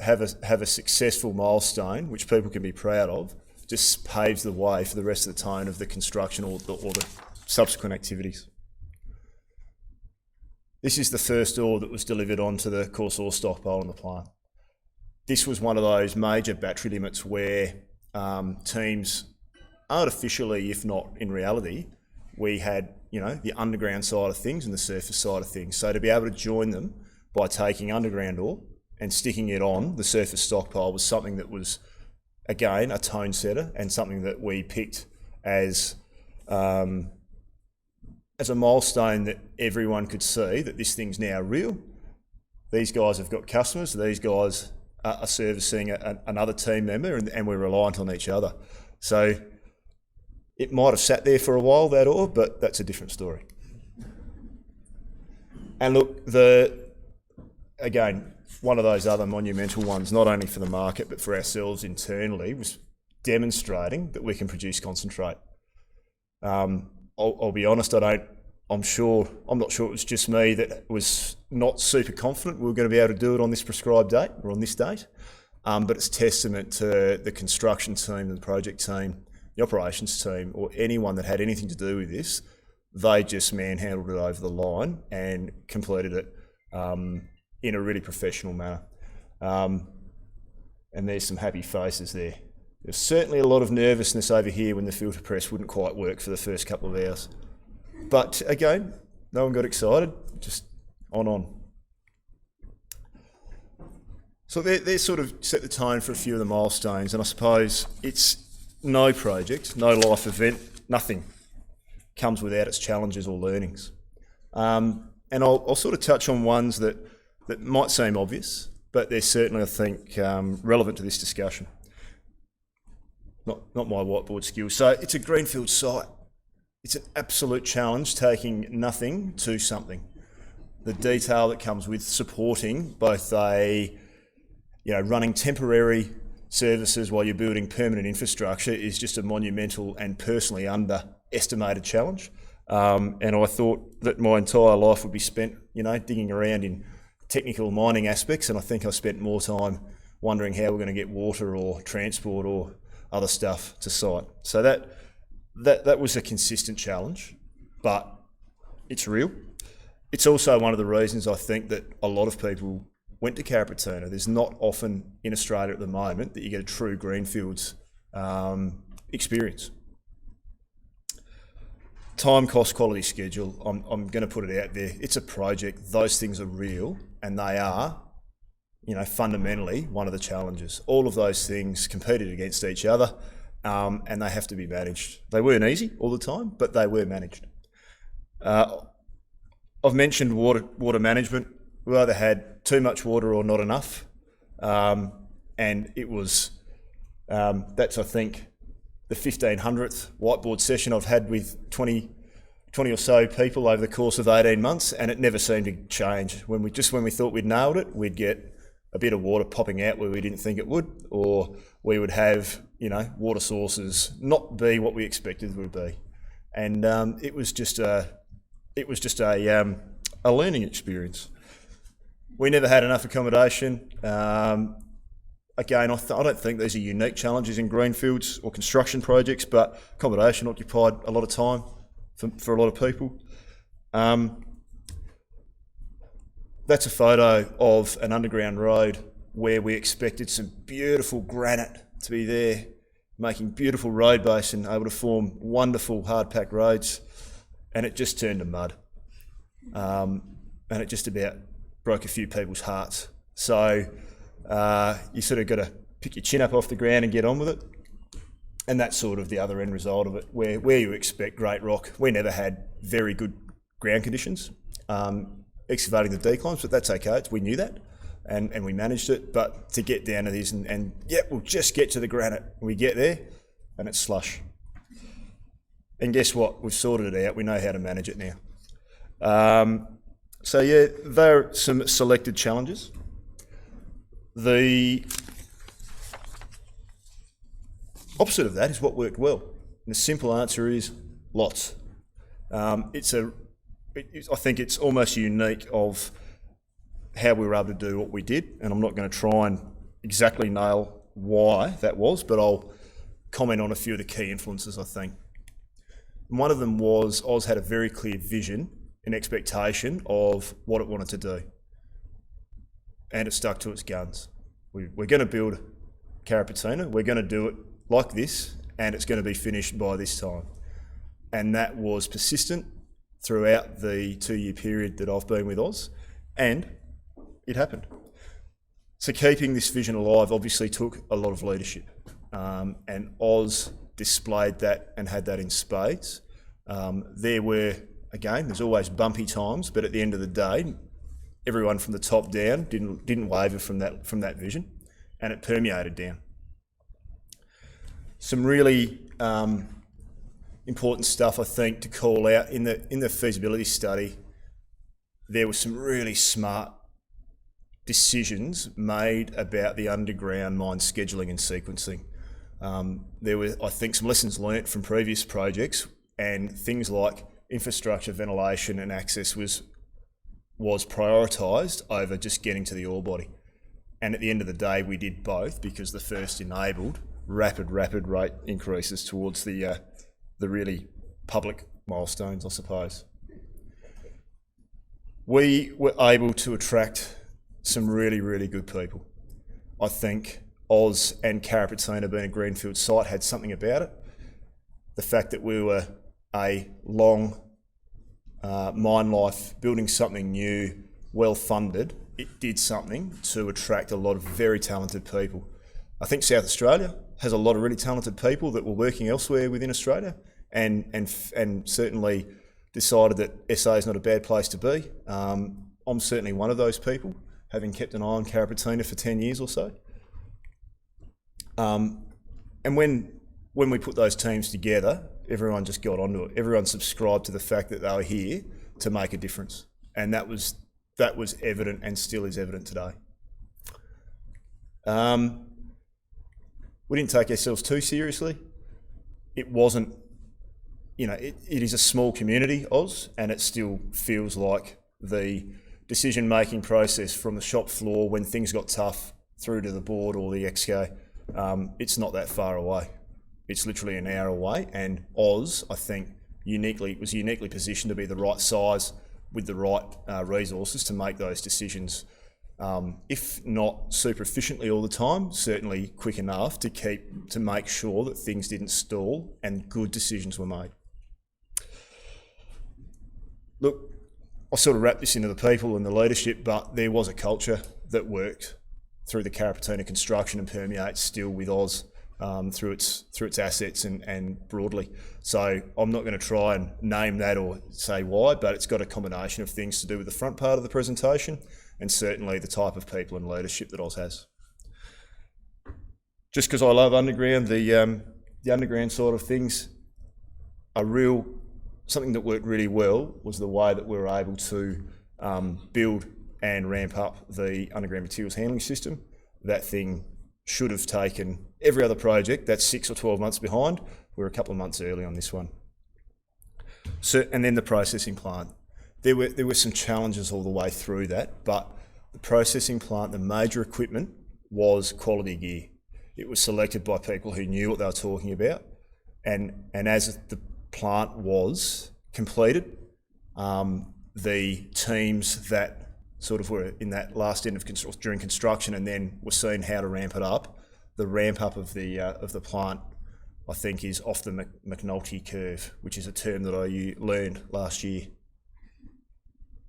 a successful milestone, which people can be proud of, just paves the way for the rest of the tone of the construction or the subsequent activities. This is the first ore that was delivered onto the coarse ore stockpile in the plant. This was one of those major battery limits where teams, artificially, if not in reality, we had the underground side of things and the surface side of things. So to be able to join them by taking underground ore and sticking it on the surface stockpile was something that was, again, a tone setter and something that we picked as a milestone that everyone could see that this thing's now real. These guys have got customers, these guys are servicing another team member, and we're reliant on each other. So it might have sat there for a while, that ore, but that's a different story. And look, again, one of those other monumental ones, not only for the market but for ourselves internally, was demonstrating that we can produce concentrate. I'll be honest, I I'm not sure it was just me that was not super confident we were going to be able to do it on this prescribed date or on this date. But it's testament to the construction team, the project team, the operations team, or anyone that had anything to do with this. They just manhandled it over the line and completed it in a really professional manner. And there's some happy faces there. There's certainly a lot of nervousness over here when the filter press wouldn't quite work for the first couple of hours. But again, no one got excited, just on. So they sort of set the tone for a few of the milestones, and I suppose it's no project, no life event, nothing comes without its challenges or learnings. And I'll sort of touch on ones that might seem obvious, but they're certainly, I think, relevant to this discussion. Not my whiteboard skills. So it's a Greenfield site. It's an absolute challenge taking nothing to something. The detail that comes with supporting both running temporary services while you're building permanent infrastructure is just a monumental and personally underestimated challenge. And I thought that my entire life would be spent, digging around in technical mining aspects, and I think I spent more time wondering how we're going to get water or transport or other stuff to site. So that was a consistent challenge, but it's real. It's also one of the reasons I think that a lot of people went to Carrapateena. There's not often in Australia at the moment that you get a true Greenfields experience. Time, cost, quality, schedule. I'm going to put it out there. It's a project. Those things are real, and they are, fundamentally one of the challenges. All of those things competed against each other, and they have to be managed. They weren't easy all the time, but they were managed. I've mentioned water management. We either had too much water or not enough, and it was that's, I think, the 1500th whiteboard session I've had with 20 or so people over the course of 18 months, and it never seemed to change. When we thought we'd nailed it, we'd get a bit of water popping out where we didn't think it would, or we would have water sources not be what we expected they would be, and it was just a learning experience. We never had enough accommodation. Again, I don't think these are unique challenges in Greenfields or construction projects, but accommodation occupied a lot of time for a lot of people. That's a photo of an underground road where we expected some beautiful granite to be there, making beautiful road base and able to form wonderful hard-packed roads, and it just turned to mud. And it just about broke a few people's hearts. So you sort of got to pick your chin up off the ground and get on with it. And that's sort of the other end result of it, where you expect great rock. We never had very good ground conditions, excavating the declines, but that's okay. We knew that, and we managed it. But to get down to this and we'll just get to the granite. We get there, and it's slush. And guess what? We've sorted it out. We know how to manage it now. So there are some selected challenges. The opposite of that is what worked well. And the simple answer is lots. I think it's almost unique of how we were able to do what we did, and I'm not going to try and exactly nail why that was, but I'll comment on a few of the key influences, I think. And one of them was Oz had a very clear vision and expectation of what it wanted to do, and it stuck to its guns. We're going to build Carrapateena, we're going to do it like this, and it's going to be finished by this time. And that was persistent throughout the 2-year period that I've been with Oz, and it happened. So keeping this vision alive obviously took a lot of leadership, and Oz displayed that and had that in spades. There's always bumpy times, but at the end of the day, everyone from the top down didn't waver from that vision, and it permeated down. Some really important stuff, I think, to call out in the feasibility study. There were some really smart decisions made about the underground mine scheduling and sequencing. There were, I think, some lessons learnt from previous projects, and things like infrastructure, ventilation and access was prioritised over just getting to the ore body. And at the end of the day, we did both because the first enabled rapid rate increases towards the really public milestones, I suppose. We were able to attract some really good people. I think Oz and Carrapateena being a Greenfield site had something about it. The fact that we were a long mine life, building something new, well funded, it did something to attract a lot of very talented people. I think South Australia has a lot of really talented people that were working elsewhere within Australia and certainly decided that SA is not a bad place to be. I'm certainly one of those people, having kept an eye on Carrapateena for 10 years or so. And when we put those teams together, everyone just got onto it. Everyone subscribed to the fact that they were here to make a difference. And that was evident and still is evident today. We didn't take ourselves too seriously. It wasn't, it is a small community, Oz, and it still feels like the decision-making process from the shop floor when things got tough through to the board or the XK, it's not that far away. It's literally an hour away, and Oz, I think, was uniquely positioned to be the right size with the right resources to make those decisions, if not super efficiently all the time, certainly quick enough to make sure that things didn't stall and good decisions were made. Look, I sort of wrap this into the people and the leadership, but there was a culture that worked through the Carrapateena construction and permeates still with Oz through its assets and broadly. So I'm not going to try and name that or say why, but it's got a combination of things to do with the front part of the presentation and certainly the type of people and leadership that Oz has. Just because I love underground, the underground sort of things are something that worked really well was the way that we were able to build and ramp up the underground materials handling system. That thing should have taken every other project that's 6 or 12 months behind. We're a couple of months early on this one. So, and then the processing plant. There were some challenges all the way through that, but the processing plant, the major equipment was quality gear. It was selected by people who knew what they were talking about, and as the plant was completed, the teams that sort of were in that last end of during construction and then were seeing how to ramp it up. The ramp up of the plant, I think, is off the McNulty curve, which is a term that I learned last year,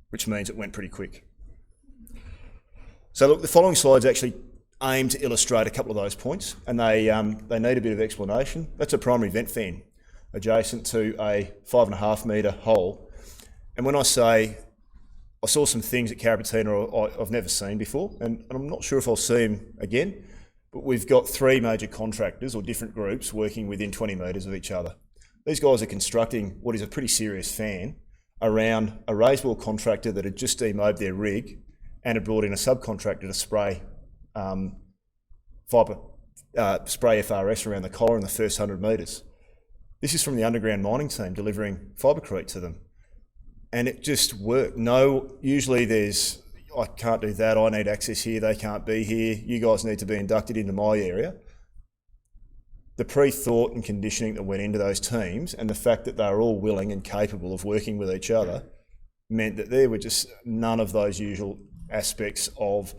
which means it went pretty quick. So look, the following slides actually aim to illustrate a couple of those points, and they need a bit of explanation. That's a primary vent fan adjacent to a 5.5 metre hole. And when I say I saw some things at Carrapateena I've never seen before, and I'm not sure if I'll see them again, but we've got 3 major contractors or different groups working within 20 metres of each other. These guys are constructing what is a pretty serious fan around a raised bore contractor that had just demobbed their rig and had brought in a subcontractor to spray spray FRS around the collar in the first 100 metres. This is from the underground mining team delivering fibrecrete to them. And it just worked. Usually there's, I can't do that, I need access here, they can't be here, you guys need to be inducted into my area. The pre-thought and conditioning that went into those teams and the fact that they were all willing and capable of working with each other meant that there were just none of those usual aspects of,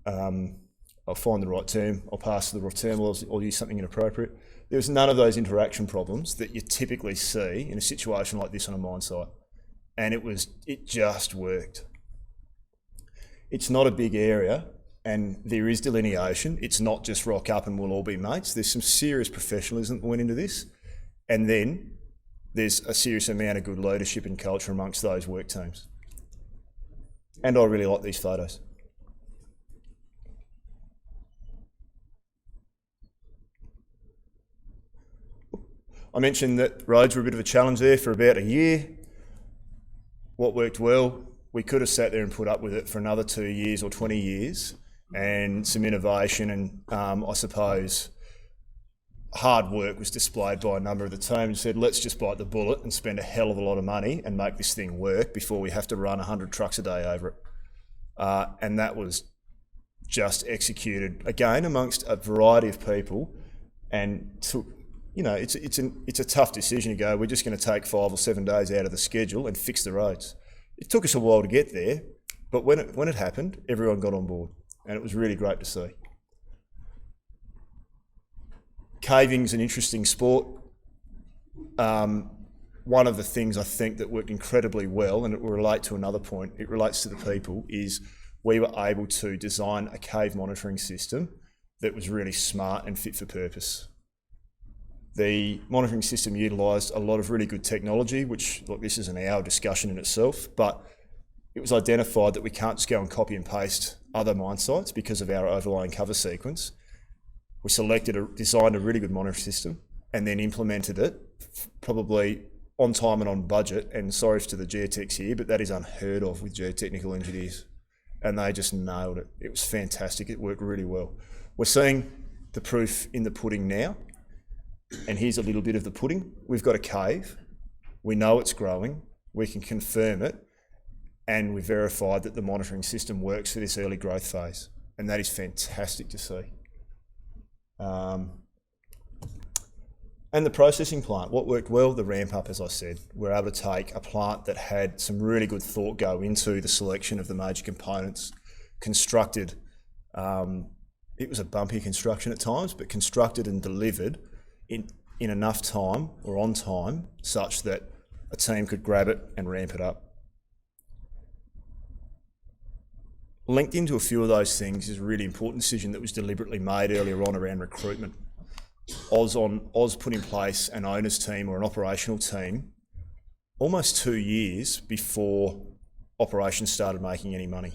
I'll find the right term, I'll pass to the right term, or I'll use something inappropriate. There was none of those interaction problems that you typically see in a situation like this on a mine site. And it just worked. It's not a big area and there is delineation. It's not just rock up and we'll all be mates. There's some serious professionalism that went into this. And then there's a serious amount of good leadership and culture amongst those work teams. And I really like these photos. I mentioned that roads were a bit of a challenge there for about a year. What worked well, we could have sat there and put up with it for another 2 years or 20 years and some innovation and I suppose hard work was displayed by a number of the team and said, let's just bite the bullet and spend a hell of a lot of money and make this thing work before we have to run 100 trucks a day over it. And that was just executed, again, amongst a variety of people, and took, you know, it's a tough decision to go, we're just going to take 5 or 7 days out of the schedule and fix the roads. It took us a while to get there, but when it happened, everyone got on board, and it was really great to see. Caving's an interesting sport. One of the things I think that worked incredibly well, and it will relate to another point, it relates to the people, is we were able to design a cave monitoring system that was really smart and fit for purpose. The monitoring system utilised a lot of really good technology, which, look, this is an hour discussion in itself, but it was identified that we can't just go and copy and paste other mine sites because of our overlying cover sequence. We designed a really good monitoring system and then implemented it, probably on time and on budget. And sorry to the geotechs here, but that is unheard of with geotechnical engineers. And they just nailed it. It was fantastic. It worked really well. We're seeing the proof in the pudding now. And here's a little bit of the pudding. We've got a cave. We know it's growing. We can confirm it. And we verified that the monitoring system works for this early growth phase. And that is fantastic to see. And the processing plant, what worked well, the ramp up, as I said. We're able to take a plant that had some really good thought go into the selection of the major components, constructed, it was a bumpy construction at times, but constructed and delivered in enough time or on time such that a team could grab it and ramp it up. Linked into a few of those things is a really important decision that was deliberately made earlier on around recruitment. Oz put in place an owners team or an operational team almost 2 years before operations started making any money.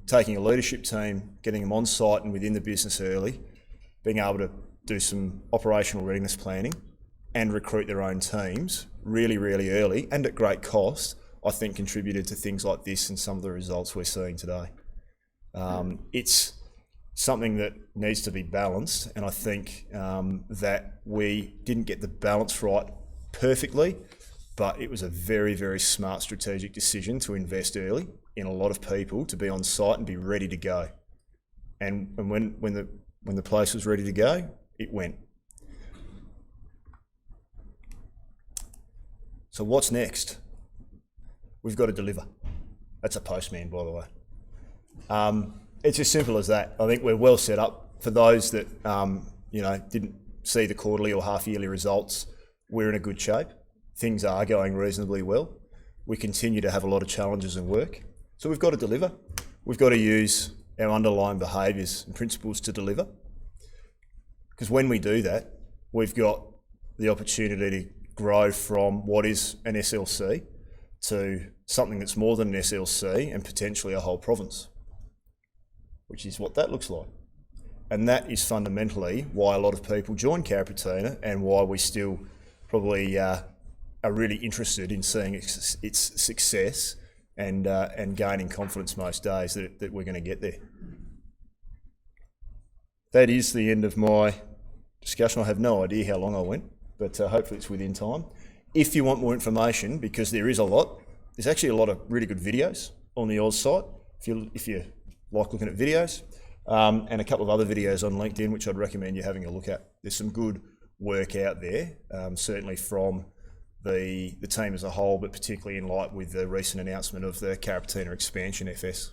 Taking a leadership team, getting them on site and within the business early, being able to do some operational readiness planning and recruit their own teams really, really early and at great cost, I think contributed to things like this and some of the results we're seeing today. It's something that needs to be balanced, and I think that we didn't get the balance right perfectly, but it was a very, very smart strategic decision to invest early in a lot of people to be on site and be ready to go. And when the place was ready to go, it went. So what's next? We've got to deliver. That's a postman, by the way. It's as simple as that. I think we're well set up. For those that didn't see the quarterly or half-yearly results, we're in a good shape. Things are going reasonably well. We continue to have a lot of challenges and work. So we've got to deliver. We've got to use our underlying behaviours and principles to deliver. Because when we do that, we've got the opportunity to grow from what is an SLC to something that's more than an SLC and potentially a whole province, which is what that looks like. And that is fundamentally why a lot of people join Carrapateena and why we still probably are really interested in seeing its success and gaining confidence most days that we're going to get there. That is the end of my discussion. I have no idea how long I went, but hopefully it's within time. If you want more information, because there is a lot, there's actually a lot of really good videos on the Oz site, if you like looking at videos, and a couple of other videos on LinkedIn, which I'd recommend you having a look at. There's some good work out there, certainly from the team as a whole, but particularly in light with the recent announcement of the Carrapateena expansion FS.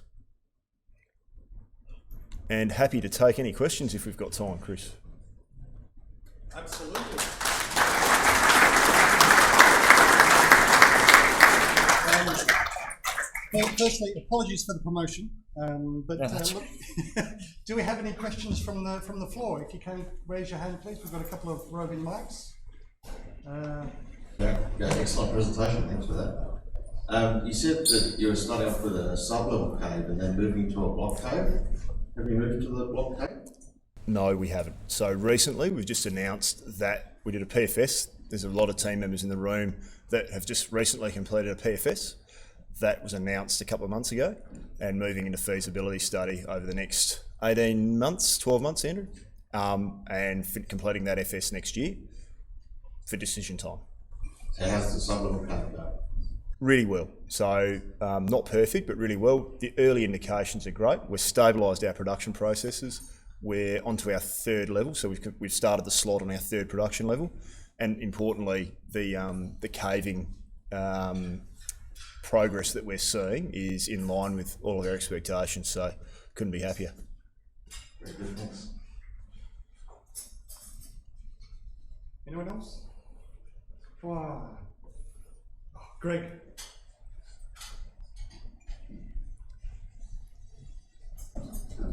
And happy to take any questions if we've got time, Chris. Absolutely. Well, firstly, apologies for the promotion, but look, do we have any questions from the floor? If you can raise your hand, please. We've got a couple of roving mics. Yeah, excellent presentation. Thanks for that. You said that you were starting off with a sub-level cave and then moving to a block cave. Have you moved to the block cave? No, we haven't. So recently we've just announced that we did a PFS. There's a lot of team members in the room that have just recently completed a PFS. That was announced a couple of months ago, and moving into feasibility study over the next 18 months, 12 months, Andrew. and completing that FS next year for decision time. So how's the supplement cave go? Really well. So not perfect, but really well. The early indications are great. We've stabilised our production processes. We're onto our third level, so we've started the slot on our third production level, and importantly, the caving progress that we're seeing is in line with all of our expectations. So couldn't be happier. Very good, thanks. Anyone else? Wow. Oh, Greg.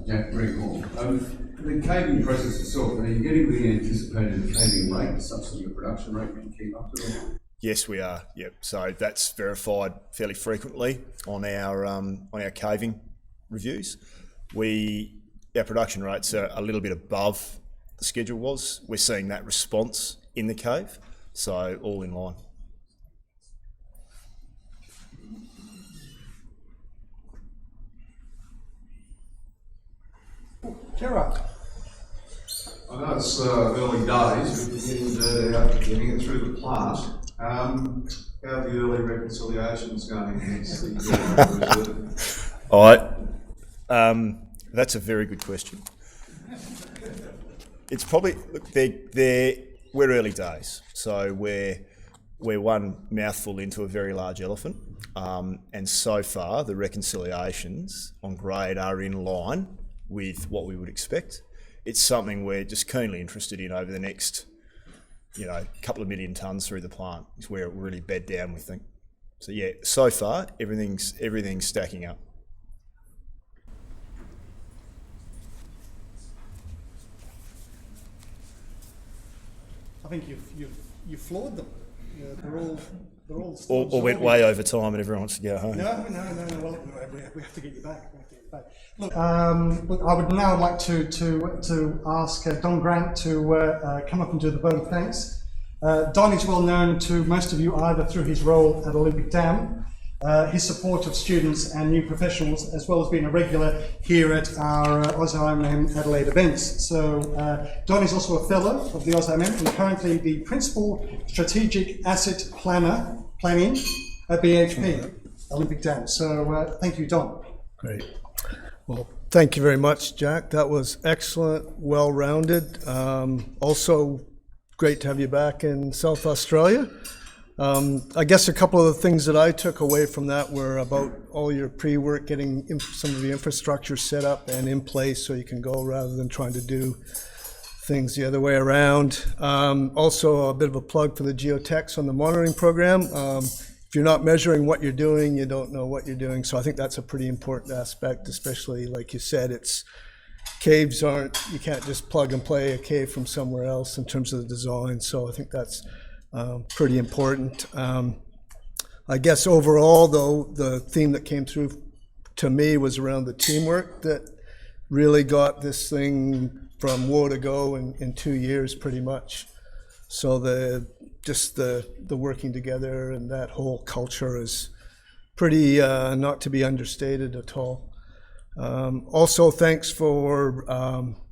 Jack, very cool. The caving process itself, are you getting the anticipated caving rate such that your production rate can keep up to it? Yes, we are. Yep. So that's verified fairly frequently on our caving reviews. Our production rates are a little bit above the schedule was. We're seeing that response in the cave, so all in line. Kara. I know it's early days, but you're getting dirt out, getting it through the plant. How are the early reconciliations going against the All right. That's a very good question. It's probably, look, we're early days, so we're one mouthful into a very large elephant, and so far the reconciliations on grade are in line with what we would expect. It's something we're just keenly interested in over the next, couple of million tonnes through the plant is where it will really bed down, we think. So yeah, so far everything's stacking up. I think you've floored them. They're all Or went way over time and everyone wants to go home. No. Well, we have to get you back. Look, I would now like to ask Don Grant to come up and do the vote of thanks. Don is well known to most of you either through his role at Olympic Dam, his support of students and new professionals, as well as being a regular here at our AusIMM Adelaide events. So Don is also a fellow of the AusIMM and currently the Principal Strategic Asset Planning at BHP, Olympic Dam. So thank you, Don. Great. Well, thank you very much, Jack. That was excellent, well-rounded. Also, great to have you back in South Australia. I guess a couple of the things that I took away from that were about all your pre-work, getting some of the infrastructure set up and in place so you can go rather than trying to do things the other way around. Also, a bit of a plug for the geotechs on the monitoring program. If you're not measuring what you're doing, you don't know what you're doing. So I think that's a pretty important aspect, especially like you said, caves you can't just plug and play a cave from somewhere else in terms of the design. So I think that's pretty important. I guess overall, though, the theme that came through to me was around the teamwork that really got this thing from woe to go in 2 years, pretty much. So the working together and that whole culture is pretty not to be understated at all. Also, thanks for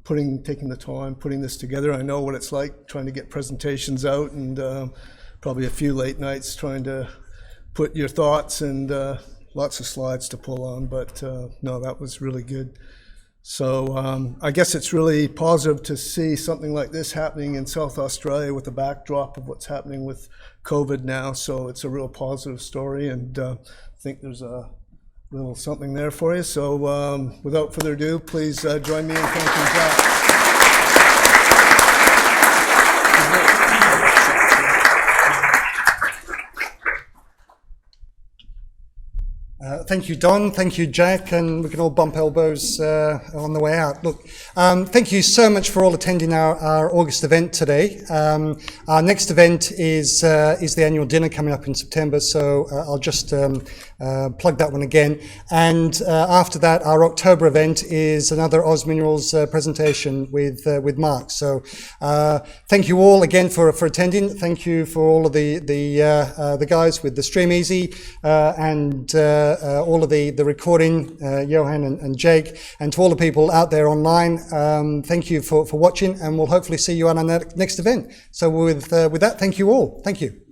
taking the time, putting this together. I know what it's like trying to get presentations out and probably a few late nights trying to put your thoughts and lots of slides to pull on, but no, that was really good. So I guess it's really positive to see something like this happening in South Australia with the backdrop of what's happening with COVID now. So it's a real positive story, and I think there's a little something there for you. So without further ado, please join me in thanking Jack. Thank you, Don. Thank you, Jack. And we can all bump elbows on the way out. Look, thank you so much for all attending our August event today. Our next event is the annual dinner coming up in September, so I'll just plug that one again. And after that, our October event is another Oz Minerals presentation with Mark. So thank you all again for attending. Thank you for all of the guys with the Stream Easy and all of the recording, Johan and Jake, and to all the people out there online, thank you for watching, and we'll hopefully see you on our next event. So with that, thank you all. Thank you.